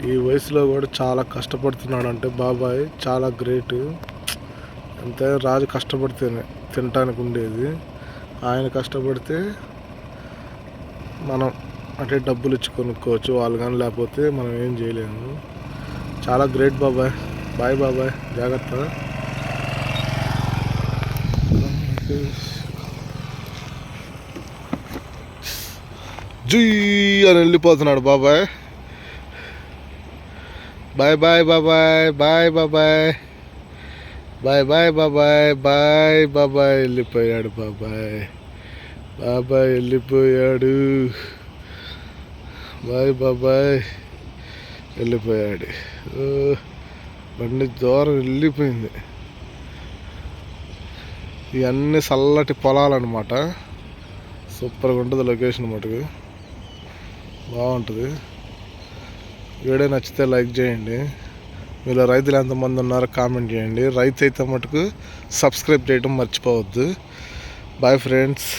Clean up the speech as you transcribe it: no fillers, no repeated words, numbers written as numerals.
ఈ వయసులో కూడా చాలా కష్టపడుతున్నాడు అంటే బాబాయ్ చాలా గ్రేట్. ఎంతైనా రాజు కష్టపడితేనే తినటానికి ఉండేది. ఆయన కష్టపడితే మనం అంటే డబ్బులు ఇచ్చి కొనుక్కోవచ్చు, వాళ్ళు కానీ లేకపోతే మనం ఏం చేయలేము. చాలా గ్రేట్ బాబాయ్. బాయ్ బాబాయ్, జాగ్రత్త. జుయ్ అని వెళ్ళిపోతున్నాడు బాబాయ్. బాయ్ బాయ్ బాబాయ్, బాయ్ బాబాయ్, బాయ్ బాయ్ బాబాయ్, బాయ్ బాబాయ్. వెళ్ళిపోయాడు బాబాయ్. బాబాయ్ వెళ్ళిపోయాడు. బాయ్ బాబాయ్ వెళ్ళిపోయాడు. బండి దూరం వెళ్ళిపోయింది. ఇవన్నీ చల్లటి పొలాలన్నమాట. సూపర్గా ఉంటుంది లొకేషన్ మటుకు, బాగుంటుంది. వీడియో నచ్చితే లైక్ చేయండి. మీలో రైతులు ఎంతమంది ఉన్నారో కామెంట్ చేయండి. రైతు అయితే మటుకు సబ్స్క్రైబ్ చేయడం మర్చిపోవద్దు. Bye friends.